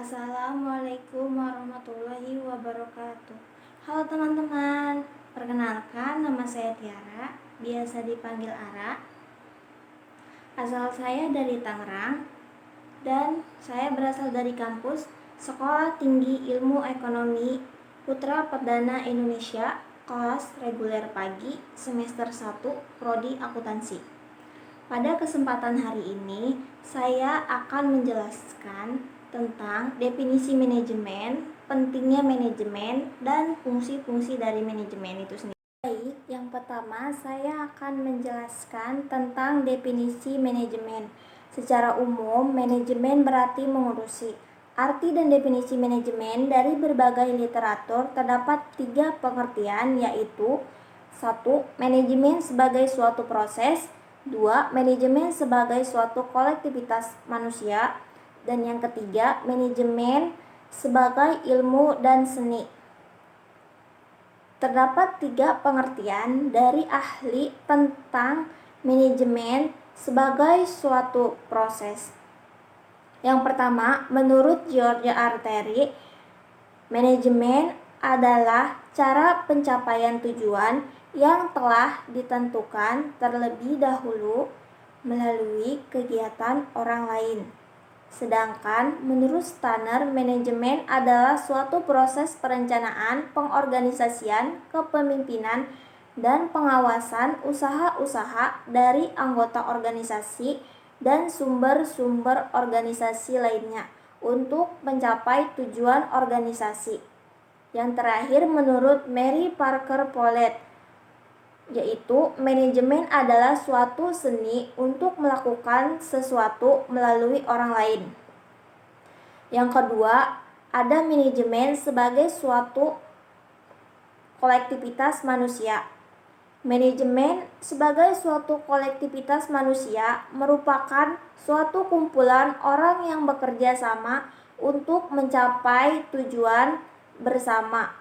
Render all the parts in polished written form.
Assalamualaikum warahmatullahi wabarakatuh. Halo teman-teman, perkenalkan nama saya Tiara, biasa dipanggil Ara. Asal saya dari Tangerang dan saya berasal dari kampus Sekolah Tinggi Ilmu Ekonomi Putra Perdana Indonesia, kelas reguler pagi, semester 1, prodi akuntansi. Pada kesempatan hari ini, saya akan menjelaskan tentang definisi manajemen, pentingnya manajemen, dan fungsi-fungsi dari manajemen itu sendiri. Baik, yang pertama saya akan menjelaskan tentang definisi manajemen. Secara umum, manajemen berarti mengurusi. Arti dan definisi manajemen dari berbagai literatur terdapat 3 pengertian, yaitu 1. Manajemen sebagai suatu proses, 2. Manajemen sebagai suatu kolektivitas manusia, dan yang ketiga, manajemen sebagai ilmu dan seni. Terdapat 3 pengertian dari ahli tentang manajemen sebagai suatu proses. Yang pertama, menurut George Arteri, manajemen adalah cara pencapaian tujuan yang telah ditentukan terlebih dahulu melalui kegiatan orang lain. Sedangkan menurut Stanner, manajemen adalah suatu proses perencanaan, pengorganisasian, kepemimpinan, dan pengawasan usaha-usaha dari anggota organisasi dan sumber-sumber organisasi lainnya untuk mencapai tujuan organisasi. Yang terakhir, menurut Mary Parker Polet, yaitu manajemen adalah suatu seni untuk melakukan sesuatu melalui orang lain. Yang kedua, ada manajemen sebagai suatu kolektivitas manusia. Manajemen sebagai suatu kolektivitas manusia merupakan suatu kumpulan orang yang bekerja sama untuk mencapai tujuan bersama.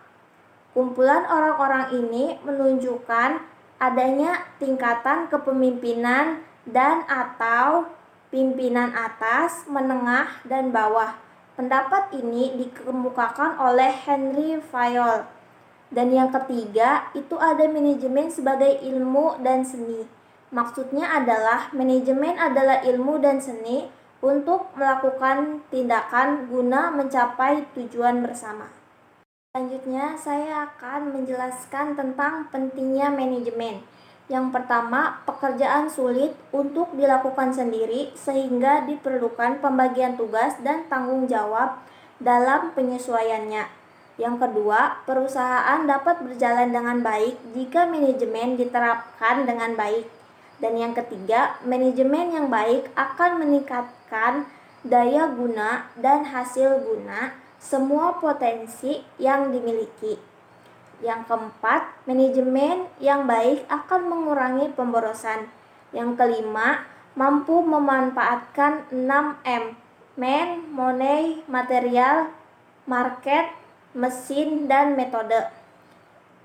Kumpulan orang-orang ini menunjukkan adanya tingkatan kepemimpinan dan atau pimpinan atas, menengah, dan bawah. Pendapat ini dikemukakan oleh Henry Fayol. Dan yang ketiga, itu ada manajemen sebagai ilmu dan seni. Maksudnya adalah manajemen adalah ilmu dan seni untuk melakukan tindakan guna mencapai tujuan bersama. Selanjutnya, saya akan menjelaskan tentang pentingnya manajemen. Yang pertama, pekerjaan sulit untuk dilakukan sendiri sehingga diperlukan pembagian tugas dan tanggung jawab dalam penyesuaiannya. Yang kedua, perusahaan dapat berjalan dengan baik jika manajemen diterapkan dengan baik. Dan yang ketiga, manajemen yang baik akan meningkatkan daya guna dan hasil guna semua potensi yang dimiliki. Yang keempat, manajemen yang baik akan mengurangi pemborosan. Yang kelima, mampu memanfaatkan 6M, man, money, material, market, mesin, dan metode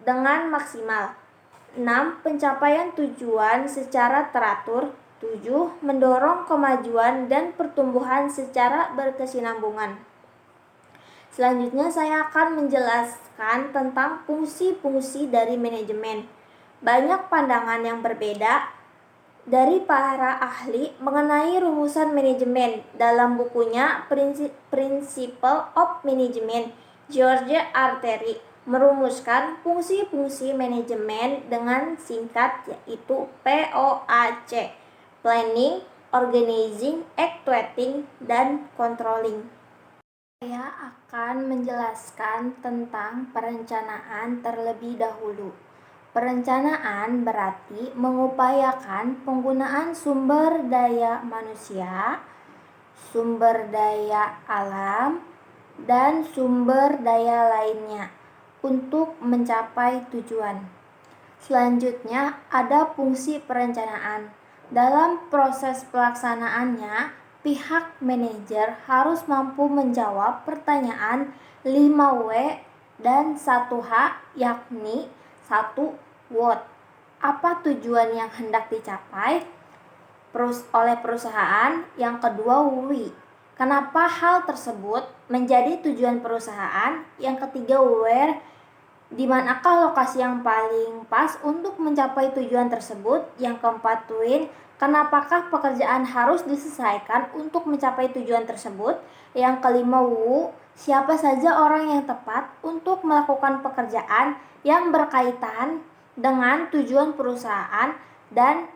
dengan maksimal. 6. Pencapaian tujuan secara teratur. 7. Mendorong kemajuan dan pertumbuhan secara berkesinambungan. Selanjutnya saya akan menjelaskan tentang fungsi-fungsi dari manajemen. Banyak pandangan yang berbeda dari para ahli mengenai rumusan manajemen. Dalam bukunya Principle of Management, George Arteri merumuskan fungsi-fungsi manajemen dengan singkat, yaitu POAC: Planning, Organizing, Actuating, dan Controlling. Saya akan menjelaskan tentang perencanaan terlebih dahulu. Perencanaan berarti mengupayakan penggunaan sumber daya manusia, sumber daya alam, dan sumber daya lainnya untuk mencapai tujuan. Selanjutnya, ada fungsi perencanaan. Dalam proses pelaksanaannya, pihak manajer harus mampu menjawab pertanyaan 5W dan 1H, yakni 1. What? Apa tujuan yang hendak dicapai oleh perusahaan? Yang kedua, why. Kenapa hal tersebut menjadi tujuan perusahaan? Yang ketiga, where, di manakah lokasi yang paling pas untuk mencapai tujuan tersebut? Yang keempat, when, kenapakah pekerjaan harus diselesaikan untuk mencapai tujuan tersebut? Yang kelima, who, siapa saja orang yang tepat untuk melakukan pekerjaan yang berkaitan dengan tujuan perusahaan? Dan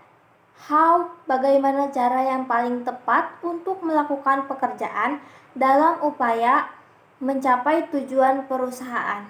how, bagaimana cara yang paling tepat untuk melakukan pekerjaan dalam upaya mencapai tujuan perusahaan.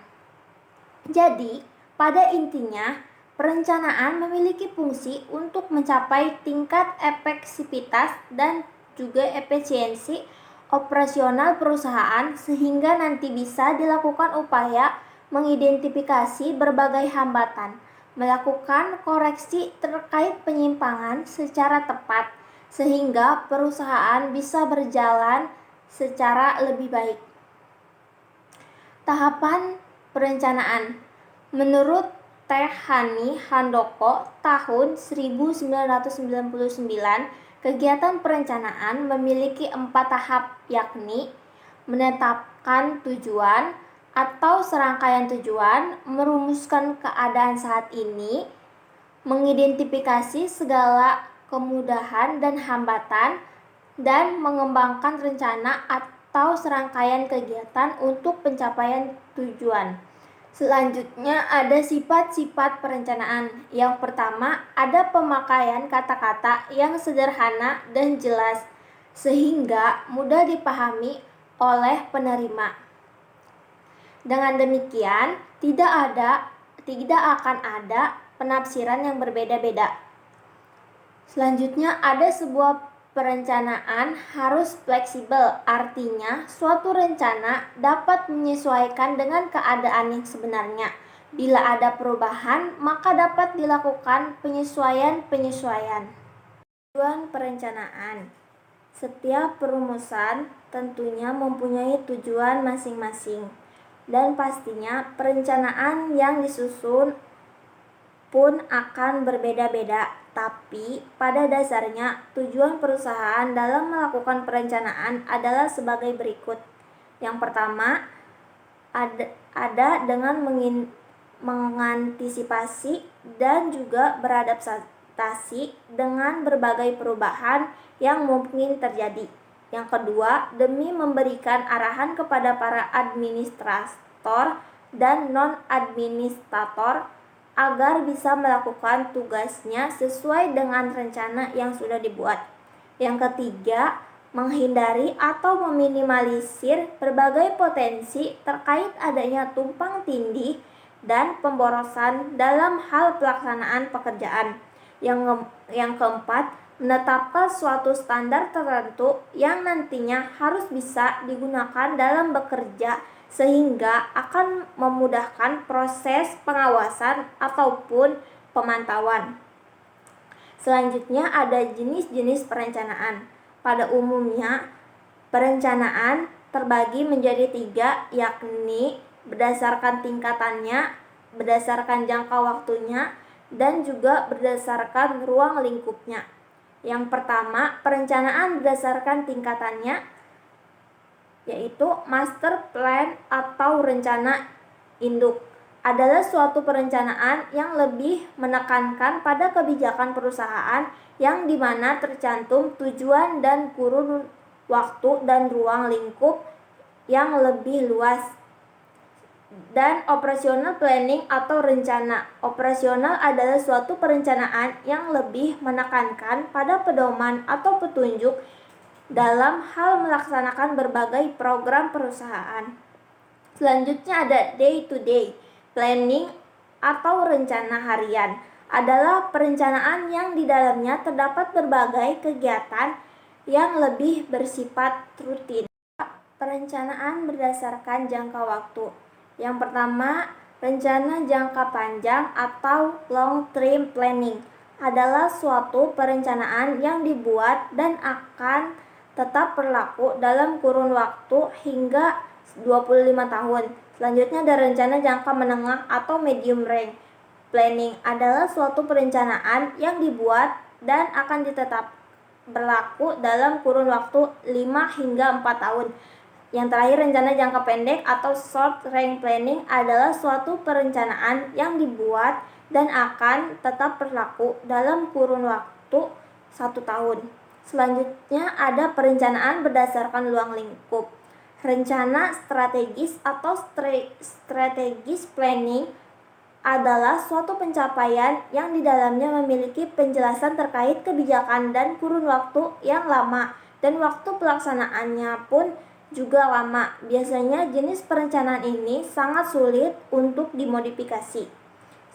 Jadi, pada intinya, perencanaan memiliki fungsi untuk mencapai tingkat efektivitas dan juga efisiensi operasional perusahaan sehingga nanti bisa dilakukan upaya mengidentifikasi berbagai hambatan, melakukan koreksi terkait penyimpangan secara tepat sehingga perusahaan bisa berjalan secara lebih baik. Tahapan perencanaan. Menurut Hani Handoko tahun 1999, kegiatan perencanaan memiliki 4 tahap, yakni menetapkan tujuan atau serangkaian tujuan, merumuskan keadaan saat ini, mengidentifikasi segala kemudahan dan hambatan, dan mengembangkan rencana atau serangkaian kegiatan untuk pencapaian tujuan. Selanjutnya ada sifat-sifat perencanaan. Yang pertama, ada pemakaian kata-kata yang sederhana dan jelas sehingga mudah dipahami oleh penerima. Dengan demikian, tidak akan ada penafsiran yang berbeda-beda. Selanjutnya ada sebuah perencanaan harus fleksibel, artinya suatu rencana dapat menyesuaikan dengan keadaan yang sebenarnya. Bila ada perubahan, maka dapat dilakukan penyesuaian. Tujuan perencanaan. Setiap perumusan tentunya mempunyai tujuan masing-masing, dan pastinya perencanaan yang disusun pun akan berbeda-beda. Tapi pada dasarnya tujuan perusahaan dalam melakukan perencanaan adalah sebagai berikut. Yang pertama, ada dengan mengantisipasi dan juga beradaptasi dengan berbagai perubahan yang mungkin terjadi. Yang kedua, demi memberikan arahan kepada para administrator dan non-administrator agar bisa melakukan tugasnya sesuai dengan rencana yang sudah dibuat. Yang ketiga, menghindari atau meminimalisir berbagai potensi terkait adanya tumpang tindih dan pemborosan dalam hal pelaksanaan pekerjaan. Yang keempat, menetapkan suatu standar tertentu yang nantinya harus bisa digunakan dalam bekerja sehingga akan memudahkan proses pengawasan ataupun pemantauan. Selanjutnya ada jenis-jenis perencanaan. Pada umumnya, perencanaan terbagi menjadi 3, yakni berdasarkan tingkatannya, berdasarkan jangka waktunya, dan juga berdasarkan ruang lingkupnya. Yang pertama, perencanaan berdasarkan tingkatannya, yaitu master plan atau rencana induk, adalah suatu perencanaan yang lebih menekankan pada kebijakan perusahaan yang dimana tercantum tujuan dan kurun waktu dan ruang lingkup yang lebih luas. Dan operational planning atau rencana operasional adalah suatu perencanaan yang lebih menekankan pada pedoman atau petunjuk dalam hal melaksanakan berbagai program perusahaan. Selanjutnya ada day to day planning atau rencana harian, adalah perencanaan yang di dalamnya terdapat berbagai kegiatan yang lebih bersifat rutin. Perencanaan berdasarkan jangka waktu. Yang pertama, rencana jangka panjang atau long term planning adalah suatu perencanaan yang dibuat dan akan tetap berlaku dalam kurun waktu hingga 25 tahun. Selanjutnya ada rencana jangka menengah atau medium range planning, adalah suatu perencanaan yang dibuat dan akan berlaku dalam kurun waktu 5 hingga 4 tahun. Yang terakhir, rencana jangka pendek atau short range planning adalah suatu perencanaan yang dibuat dan akan tetap berlaku dalam kurun waktu 1 tahun. Selanjutnya ada perencanaan berdasarkan ruang lingkup. Rencana strategis atau strategis planning adalah suatu pencapaian yang di dalamnya memiliki penjelasan terkait kebijakan dan kurun waktu yang lama, dan waktu pelaksanaannya pun juga lama. Biasanya jenis perencanaan ini sangat sulit untuk dimodifikasi.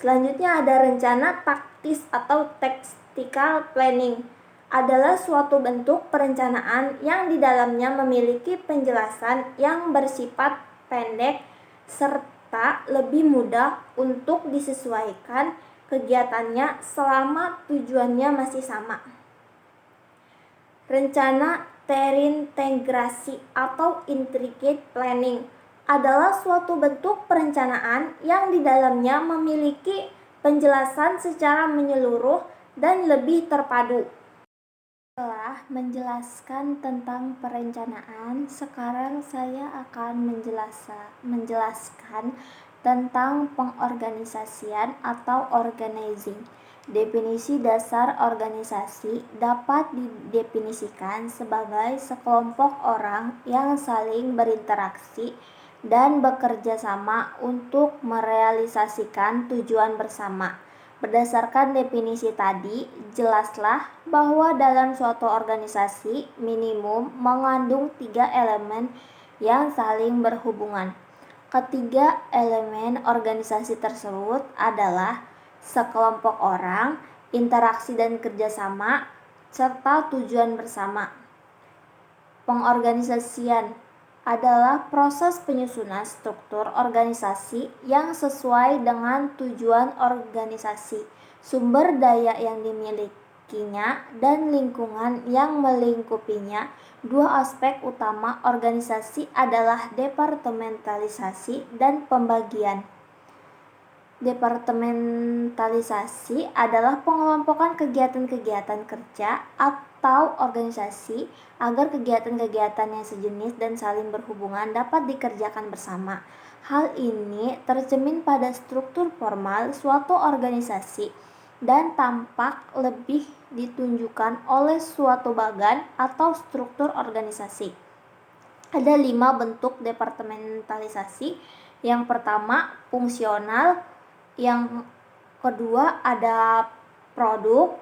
Selanjutnya ada rencana taktis atau tactical planning. Adalah suatu bentuk perencanaan yang di dalamnya memiliki penjelasan yang bersifat pendek serta lebih mudah untuk disesuaikan kegiatannya selama tujuannya masih sama. Rencana terintegrasi atau intricate planning adalah suatu bentuk perencanaan yang di dalamnya memiliki penjelasan secara menyeluruh dan lebih terpadu. Setelah menjelaskan tentang perencanaan, sekarang saya akan menjelaskan tentang pengorganisasian atau organizing. Definisi dasar organisasi dapat didefinisikan sebagai sekelompok orang yang saling berinteraksi dan bekerja sama untuk merealisasikan tujuan bersama. Berdasarkan definisi tadi, jelaslah bahwa dalam suatu organisasi minimum mengandung 3 elemen yang saling berhubungan. Ketiga elemen organisasi tersebut adalah sekelompok orang, interaksi dan kerjasama, serta tujuan bersama. Pengorganisasian adalah proses penyusunan struktur organisasi yang sesuai dengan tujuan organisasi, sumber daya yang dimilikinya, dan lingkungan yang melingkupinya. Dua aspek utama organisasi adalah departementalisasi dan pembagian. Departementalisasi adalah pengelompokan kegiatan-kegiatan kerja atau organisasi agar kegiatan-kegiatan yang sejenis dan saling berhubungan dapat dikerjakan bersama. Hal ini tercermin pada struktur formal suatu organisasi dan tampak lebih ditunjukkan oleh suatu bagan atau struktur organisasi. Ada 5 bentuk departementalisasi. Yang pertama, fungsional. Yang kedua ada produk,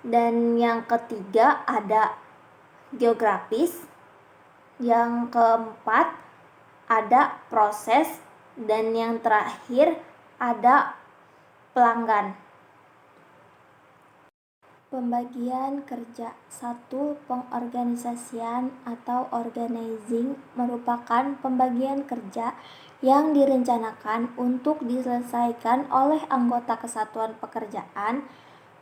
dan yang ketiga ada geografis, yang keempat ada proses, dan yang terakhir ada pelanggan. Pembagian kerja. 1. Pengorganisasian atau organizing merupakan pembagian kerja yang direncanakan untuk diselesaikan oleh anggota kesatuan pekerjaan,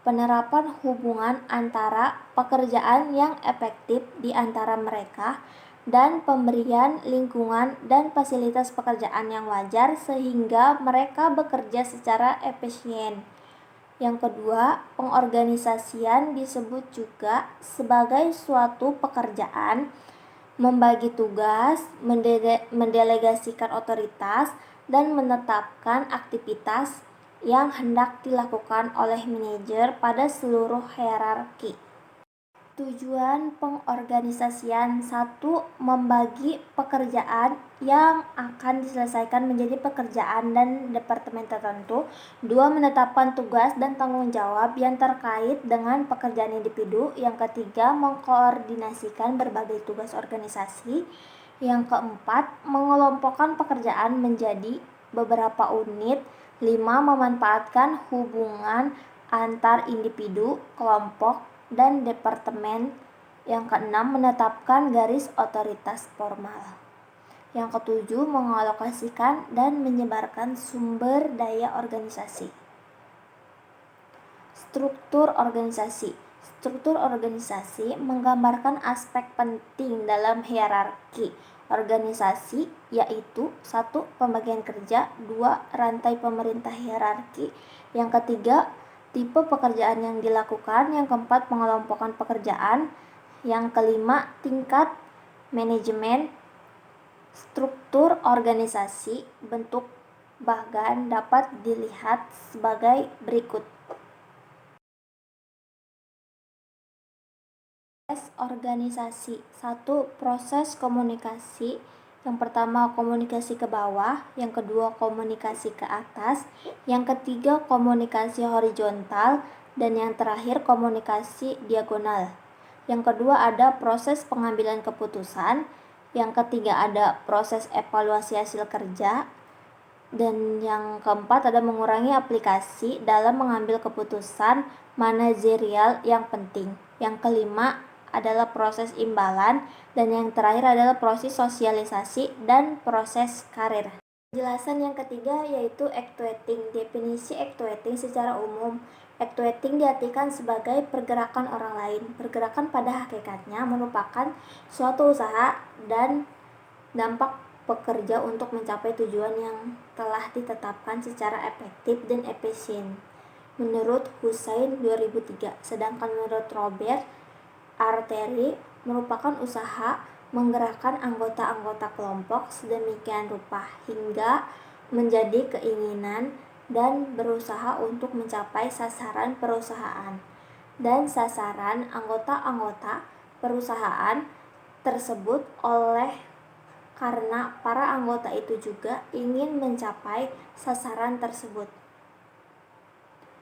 penerapan hubungan antara pekerjaan yang efektif di antara mereka, dan pemberian lingkungan dan fasilitas pekerjaan yang wajar sehingga mereka bekerja secara efisien. Yang kedua, pengorganisasian disebut juga sebagai suatu pekerjaan, membagi tugas, mendelegasikan otoritas, dan menetapkan aktivitas yang hendak dilakukan oleh manajer pada seluruh hierarki. Tujuan pengorganisasian. 1. Membagi pekerjaan yang akan diselesaikan menjadi pekerjaan dan departemen tertentu. 2. Menetapkan tugas dan tanggung jawab yang terkait dengan pekerjaan individu. Yang ketiga, mengkoordinasikan berbagai tugas organisasi. Yang keempat, mengelompokkan pekerjaan menjadi beberapa unit. 5. Memanfaatkan hubungan antar individu, kelompok, dan departemen. Yang keenam, menetapkan garis otoritas formal. Yang ketujuh, mengalokasikan dan menyebarkan sumber daya organisasi. Struktur organisasi. Struktur organisasi menggambarkan aspek penting dalam hierarki organisasi, yaitu 1. Pembagian kerja, 2. Rantai pemerintah hierarki, yang ketiga tipe pekerjaan yang dilakukan. Yang keempat, pengelompokan pekerjaan. Yang kelima, tingkat manajemen. Struktur organisasi. Bentuk bagan dapat dilihat sebagai berikut. Proses organisasi. 1. Proses komunikasi. Yang pertama, komunikasi ke bawah. Yang kedua, komunikasi ke atas. Yang ketiga, komunikasi horizontal. Dan yang terakhir, komunikasi diagonal. Yang kedua, ada proses pengambilan keputusan. Yang ketiga, ada proses evaluasi hasil kerja. Dan yang keempat, ada mengurangi aplikasi dalam mengambil keputusan manajerial yang penting. Yang kelima adalah proses imbalan, dan yang terakhir adalah proses sosialisasi dan proses karir. Penjelasan yang ketiga yaitu actuating. Definisi actuating secara umum. Actuating diartikan sebagai pergerakan orang lain. Pergerakan pada hakikatnya merupakan suatu usaha dan dampak pekerja untuk mencapai tujuan yang telah ditetapkan secara efektif dan efisien. Menurut Hussein 2003, sedangkan menurut Robert Arteri merupakan usaha menggerakkan anggota-anggota kelompok sedemikian rupa hingga menjadi keinginan dan berusaha untuk mencapai sasaran perusahaan. Dan sasaran anggota-anggota perusahaan tersebut oleh karena para anggota itu juga ingin mencapai sasaran tersebut.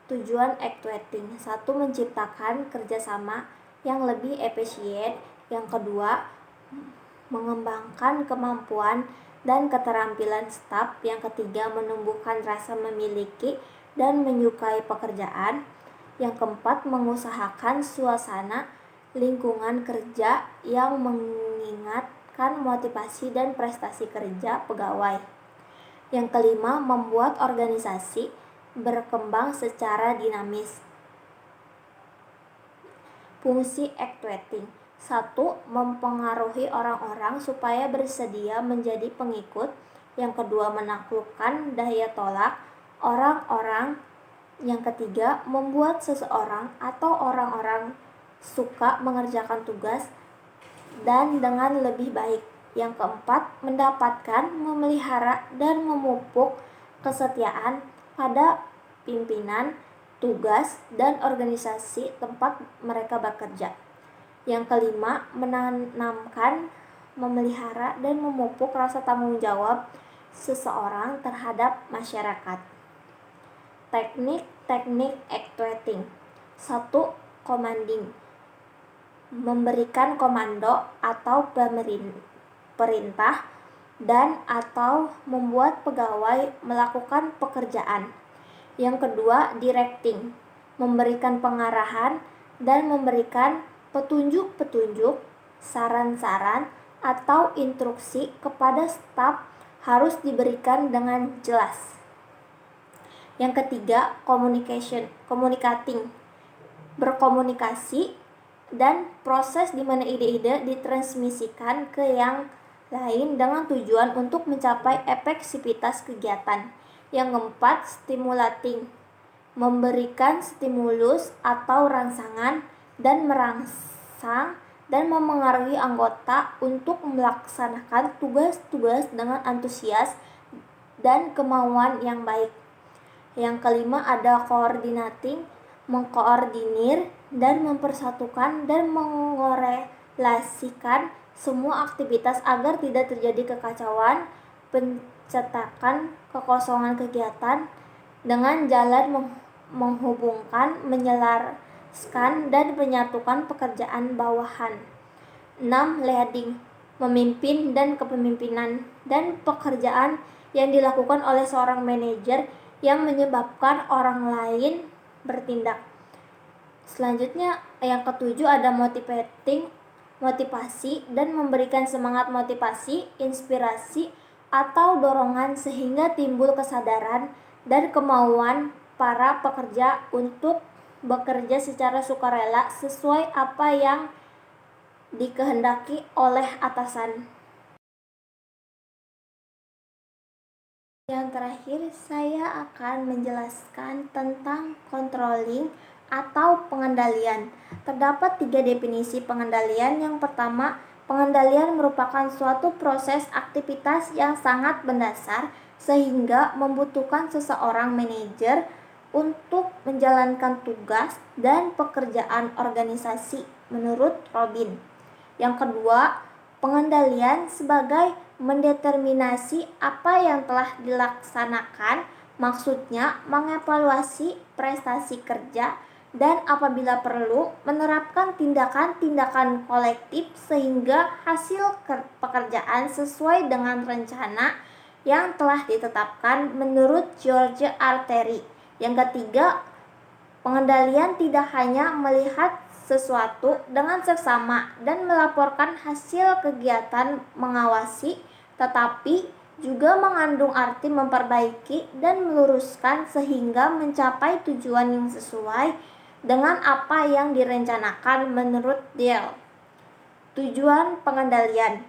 Tujuan actuating. 1. Menciptakan kerjasama yang lebih efisien. Yang kedua, mengembangkan kemampuan dan keterampilan staf. Yang ketiga, menumbuhkan rasa memiliki dan menyukai pekerjaan. Yang keempat, mengusahakan suasana lingkungan kerja yang mengingatkan motivasi dan prestasi kerja pegawai. Yang kelima, membuat organisasi berkembang secara dinamis. Fungsi actuating. 1. Mempengaruhi orang-orang supaya bersedia menjadi pengikut. Yang kedua, menaklukkan daya tolak orang-orang. Yang ketiga, membuat seseorang atau orang-orang suka mengerjakan tugas dan dengan lebih baik. Yang keempat, mendapatkan, memelihara, dan memupuk kesetiaan pada pimpinan, tugas, dan organisasi tempat mereka bekerja. Yang kelima, menanamkan, memelihara, dan memupuk rasa tanggung jawab seseorang terhadap masyarakat. Teknik actuating. 1. Commanding. Memberikan komando atau perintah dan atau membuat pegawai melakukan pekerjaan. Yang kedua, directing. Memberikan pengarahan dan memberikan petunjuk-petunjuk, saran-saran, atau instruksi kepada staf harus diberikan dengan jelas. Yang ketiga, communicating. Berkomunikasi dan proses di mana ide-ide ditransmisikan ke yang lain dengan tujuan untuk mencapai efektivitas kegiatan. Yang keempat, stimulating. Memberikan stimulus atau rangsangan dan merangsang dan memengaruhi anggota untuk melaksanakan tugas-tugas dengan antusias dan kemauan yang baik. Yang kelima, ada coordinating. Mengkoordinir dan mempersatukan dan mengorelasikan semua aktivitas agar tidak terjadi kekacauan, pencetakan, kekosongan kegiatan dengan jalan menghubungkan, menyelaraskan, dan menyatukan pekerjaan bawahan. 6. Leading. Memimpin dan kepemimpinan dan pekerjaan yang dilakukan oleh seorang manajer yang menyebabkan orang lain bertindak. Selanjutnya, yang ketujuh ada motivasi dan memberikan semangat motivasi, inspirasi, atau dorongan sehingga timbul kesadaran dan kemauan para pekerja untuk bekerja secara sukarela sesuai apa yang dikehendaki oleh atasan. Yang terakhir, saya akan menjelaskan tentang controlling atau pengendalian. Terdapat 3 definisi pengendalian. Yang pertama, pengendalian merupakan suatu proses aktivitas yang sangat mendasar sehingga membutuhkan seseorang manajer untuk menjalankan tugas dan pekerjaan organisasi menurut Robin. Yang kedua, pengendalian sebagai mendeterminasi apa yang telah dilaksanakan, maksudnya mengevaluasi prestasi kerja dan apabila perlu menerapkan tindakan-tindakan kolektif sehingga hasil pekerjaan sesuai dengan rencana yang telah ditetapkan menurut George R. Terry. Yang ketiga, pengendalian tidak hanya melihat sesuatu dengan seksama dan melaporkan hasil kegiatan mengawasi, tetapi juga mengandung arti memperbaiki dan meluruskan sehingga mencapai tujuan yang sesuai dengan apa yang direncanakan menurut Dale. Tujuan pengendalian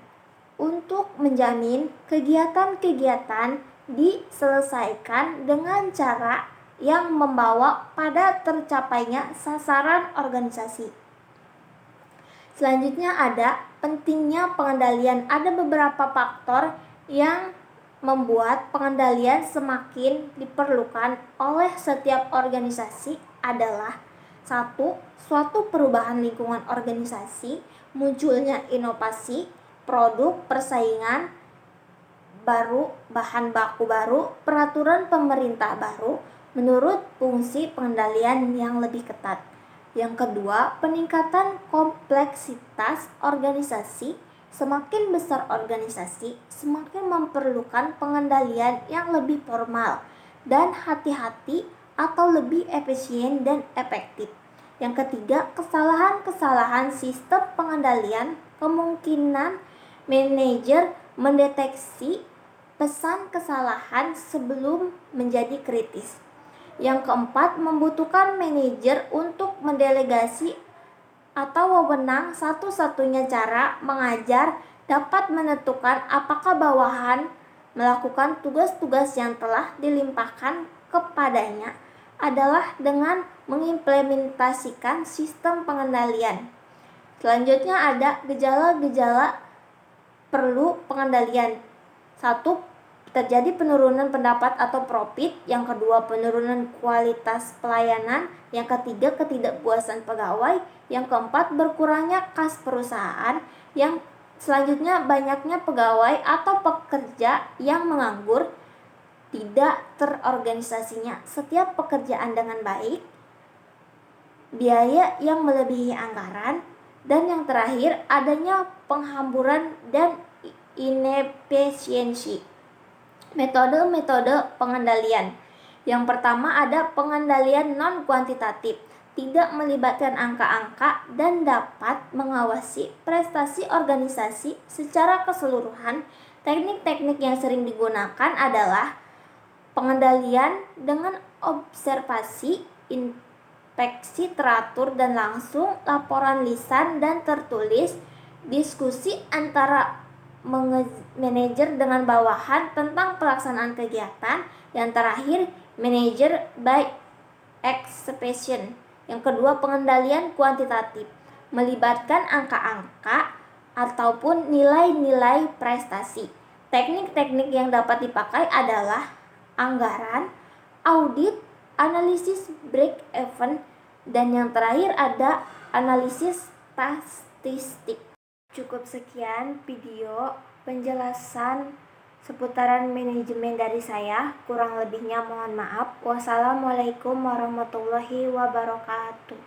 untuk menjamin kegiatan-kegiatan diselesaikan dengan cara yang membawa pada tercapainya sasaran organisasi. Selanjutnya ada pentingnya pengendalian. Ada beberapa faktor yang membuat pengendalian semakin diperlukan oleh setiap organisasi adalah: 1. Suatu perubahan lingkungan organisasi, munculnya inovasi, produk, persaingan baru, bahan baku baru, peraturan pemerintah baru, menurut fungsi pengendalian yang lebih ketat. Yang kedua, peningkatan kompleksitas organisasi. Semakin besar organisasi, semakin memerlukan pengendalian yang lebih formal dan hati-hati atau lebih efisien dan efektif. Yang ketiga, kesalahan-kesalahan sistem pengendalian. Kemungkinan manajer mendeteksi pesan kesalahan sebelum menjadi kritis. Yang keempat, membutuhkan manajer untuk mendelegasi atau wewenang. Satu-satunya cara mengajar dapat menentukan apakah bawahan melakukan tugas-tugas yang telah dilimpahkan kepadanya adalah dengan mengimplementasikan sistem pengendalian. Selanjutnya ada gejala-gejala perlu pengendalian. 1. Terjadi penurunan pendapat atau profit. Yang kedua, penurunan kualitas pelayanan. Yang ketiga, ketidakpuasan pegawai. Yang keempat, berkurangnya kas perusahaan. Yang selanjutnya, banyaknya pegawai atau pekerja yang menganggur, tidak terorganisasinya setiap pekerjaan dengan baik, biaya yang melebihi anggaran, dan yang terakhir, adanya penghamburan dan inefisiensi. Metode-metode pengendalian. Yang pertama ada pengendalian non-kuantitatif, tidak melibatkan angka-angka dan dapat mengawasi prestasi organisasi secara keseluruhan. Teknik-teknik yang sering digunakan adalah pengendalian dengan observasi, inspeksi teratur dan langsung, laporan lisan dan tertulis, diskusi antara manajer dengan bawahan tentang pelaksanaan kegiatan. Yang terakhir, manager by exception. Yang kedua, pengendalian kuantitatif, melibatkan angka-angka ataupun nilai-nilai prestasi. Teknik-teknik yang dapat dipakai adalah anggaran, audit, analisis break-even, dan yang terakhir ada analisis statistik. Cukup sekian video penjelasan seputaran manajemen dari saya. Kurang lebihnya mohon maaf. Wassalamualaikum warahmatullahi wabarakatuh.